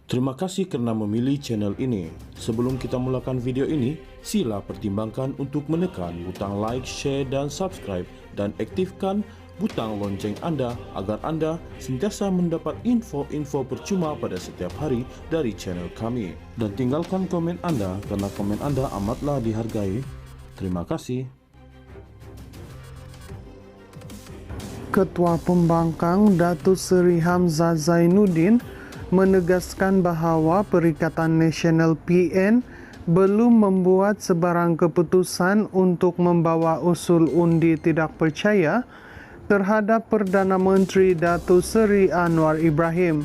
Terima kasih kerana memilih channel ini. Sebelum kita mulakan video ini, sila pertimbangkan untuk menekan butang like, share dan subscribe dan aktifkan butang lonceng anda agar anda sentiasa mendapat info-info percuma pada setiap hari dari channel kami. Dan tinggalkan komen anda kerana komen anda amatlah dihargai. Terima kasih. Ketua Pembangkang Datuk Seri Hamzah Zainuddin menegaskan bahawa Perikatan Nasional PN belum membuat sebarang keputusan untuk membawa usul undi tidak percaya terhadap Perdana Menteri Datuk Seri Anwar Ibrahim.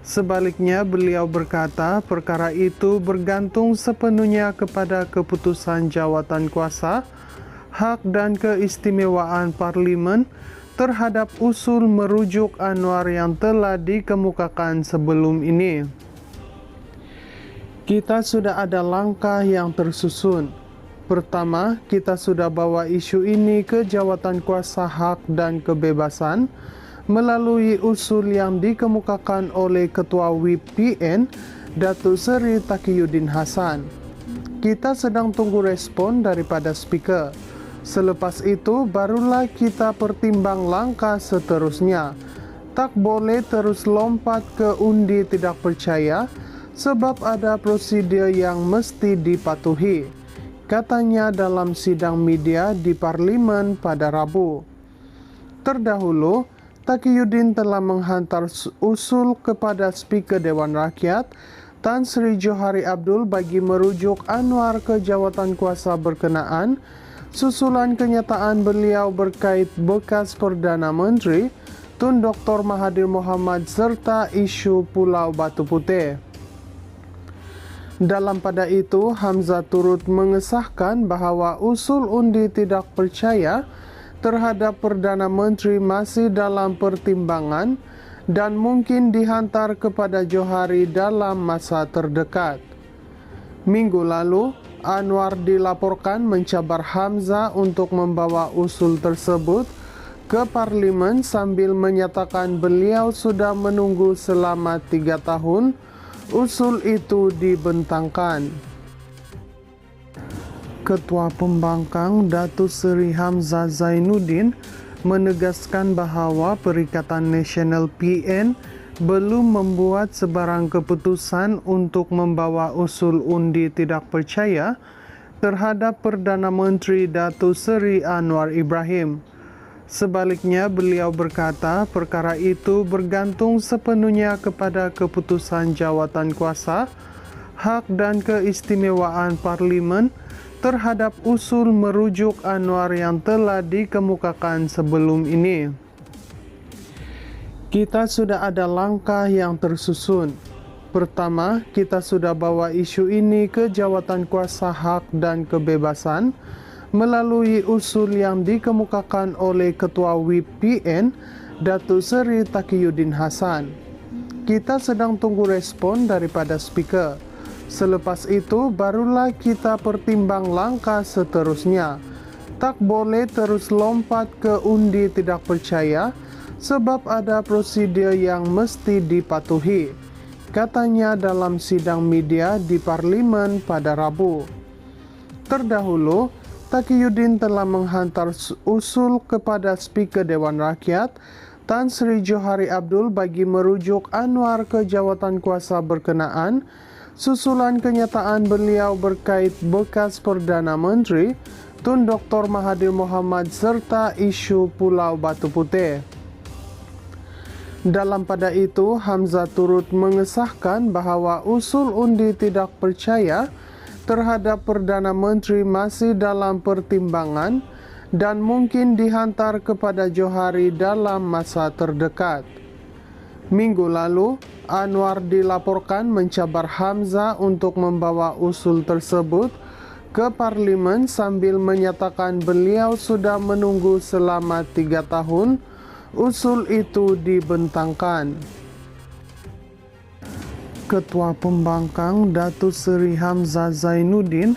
Sebaliknya, beliau berkata perkara itu bergantung sepenuhnya kepada keputusan jawatankuasa, hak dan keistimewaan Parlimen terhadap usul merujuk Anwar yang telah dikemukakan sebelum ini. Kita sudah ada langkah yang tersusun. Pertama, kita sudah bawa isu ini ke Jawatankuasa Hak dan Kebebasan melalui usul yang dikemukakan oleh Ketua WIP PN, Datuk Seri Taqiyuddin Hassan. Kita sedang tunggu respon daripada Speaker. Selepas itu, barulah kita pertimbang langkah seterusnya. Tak boleh terus lompat ke undi tidak percaya sebab ada prosedur yang mesti dipatuhi, katanya dalam sidang media di Parlimen pada Rabu. Terdahulu, Taqiyuddin telah menghantar usul kepada Speaker Dewan Rakyat Tan Sri Johari Abdul bagi merujuk Anwar ke jawatankuasa berkenaan susulan kenyataan beliau berkait bekas Perdana Menteri Tun Dr. Mahathir Mohamad serta isu Pulau Batu Putih. Dalam pada itu, Hamzah turut mengesahkan bahawa usul undi tidak percaya terhadap Perdana Menteri masih dalam pertimbangan dan mungkin dihantar kepada Johari dalam masa terdekat. Minggu lalu, Anwar dilaporkan mencabar Hamzah untuk membawa usul tersebut ke Parlimen sambil menyatakan beliau sudah menunggu selama 3 tahun usul itu dibentangkan. Ketua Pembangkang Datuk Seri Hamzah Zainuddin menegaskan bahawa Perikatan Nasional PN belum membuat sebarang keputusan untuk membawa usul undi tidak percaya terhadap Perdana Menteri Datuk Seri Anwar Ibrahim. Sebaliknya, beliau berkata perkara itu bergantung sepenuhnya kepada keputusan jawatankuasa, hak dan keistimewaan Parlimen terhadap usul merujuk Anwar yang telah dikemukakan sebelum ini. Kita sudah ada langkah yang tersusun. Pertama, kita sudah bawa isu ini ke Jawatankuasa Hak dan Kebebasan melalui usul yang dikemukakan oleh Ketua WIP PN, Datuk Seri Taqiyuddin Hassan. Kita sedang tunggu respon daripada Speaker. Selepas itu, barulah kita pertimbang langkah seterusnya. Tak boleh terus lompat ke undi tidak percaya sebab ada prosedur yang mesti dipatuhi, katanya dalam sidang media di Parlimen pada Rabu. Terdahulu, Taqiyuddin telah menghantar usul kepada Speaker Dewan Rakyat Tan Sri Johari Abdul bagi merujuk Anwar ke jawatankuasa berkenaan susulan kenyataan beliau berkait bekas Perdana Menteri Tun Dr. Mahathir Mohamad serta isu Pulau Batu Putih. Dalam pada itu, Hamzah turut mengesahkan bahawa usul undi tidak percaya terhadap Perdana Menteri masih dalam pertimbangan dan mungkin dihantar kepada Johari dalam masa terdekat. Minggu lalu, Anwar dilaporkan mencabar Hamzah untuk membawa usul tersebut ke Parlimen sambil menyatakan beliau sudah menunggu selama 3 tahun usul itu dibentangkan. Ketua Pembangkang Datuk Seri Hamzah Zainuddin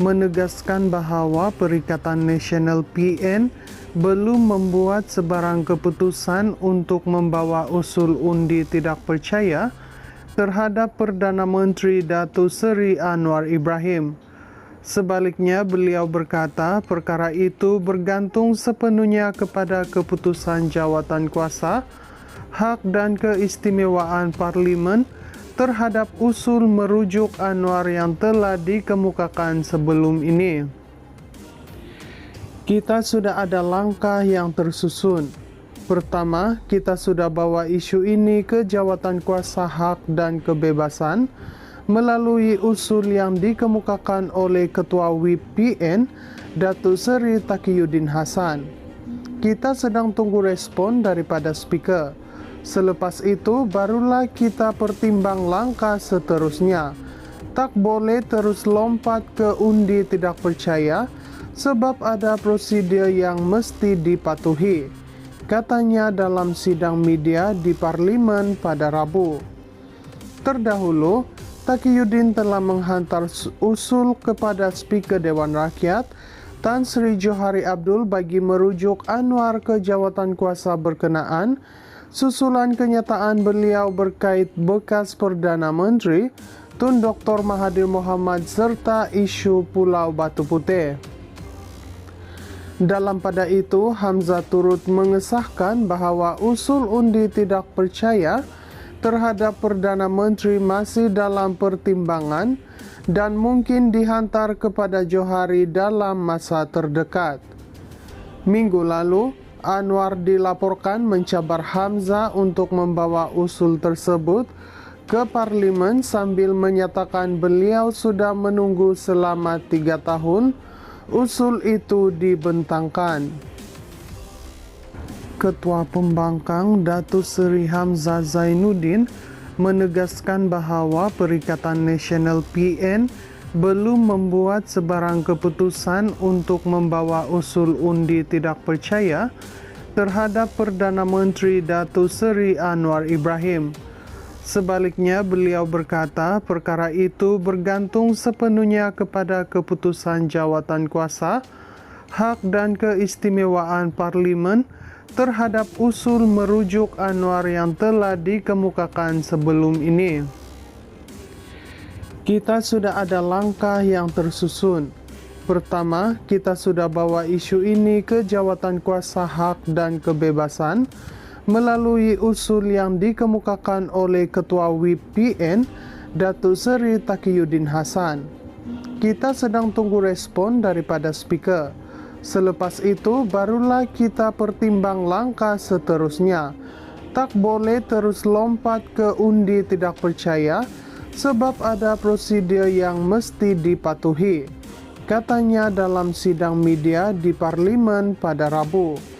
menegaskan bahawa Perikatan Nasional PN belum membuat sebarang keputusan untuk membawa usul undi tidak percaya terhadap Perdana Menteri Datuk Seri Anwar Ibrahim. Sebaliknya, beliau berkata perkara itu bergantung sepenuhnya kepada keputusan jawatan kuasa, hak dan keistimewaan Parlimen terhadap usul merujuk Anwar yang telah dikemukakan sebelum ini. Kita sudah ada langkah yang tersusun. Pertama, kita sudah bawa isu ini ke Jawatan Kuasa Hak dan Kebebasan melalui usul yang dikemukakan oleh Ketua WIP PN, Datuk Seri Taqiyuddin Hassan. Kita sedang tunggu respon daripada Speaker. Selepas itu, barulah kita pertimbang langkah seterusnya. Tak boleh terus lompat ke undi tidak percaya sebab ada prosedur yang mesti dipatuhi, katanya dalam sidang media di Parlimen pada Rabu. Terdahulu, Taqiyuddin telah menghantar usul kepada Speaker Dewan Rakyat Tan Sri Johari Abdul bagi merujuk Anwar ke jawatan kuasa berkenaan susulan kenyataan beliau berkait bekas Perdana Menteri Tun Dr. Mahathir Mohamad serta isu Pulau Batu Putih. Dalam pada itu, Hamzah turut mengesahkan bahawa usul undi tidak percaya terhadap Perdana Menteri masih dalam pertimbangan dan mungkin dihantar kepada Johari dalam masa terdekat. Minggu lalu, Anwar dilaporkan mencabar Hamzah untuk membawa usul tersebut ke Parlimen sambil menyatakan beliau sudah menunggu selama 3 tahun usul itu dibentangkan. Ketua Pembangkang Datuk Seri Hamzah Zainuddin menegaskan bahawa Perikatan Nasional PN belum membuat sebarang keputusan untuk membawa usul undi tidak percaya terhadap Perdana Menteri Datuk Seri Anwar Ibrahim. Sebaliknya, beliau berkata perkara itu bergantung sepenuhnya kepada keputusan jawatan kuasa, hak dan keistimewaan Parlimen terhadap usul merujuk Anwar yang telah dikemukakan sebelum ini. Kita sudah ada langkah yang tersusun. Pertama, kita sudah bawa isu ini ke Jawatan Kuasa Hak dan Kebebasan melalui usul yang dikemukakan oleh Ketua WIP PN, Datuk Seri Taqiyuddin Hassan. Kita sedang tunggu respon daripada Speaker. Selepas itu, barulah kita pertimbang langkah seterusnya. Tak boleh terus lompat ke undi tidak percaya sebab ada prosedur yang mesti dipatuhi, katanya dalam sidang media di Parlimen pada Rabu.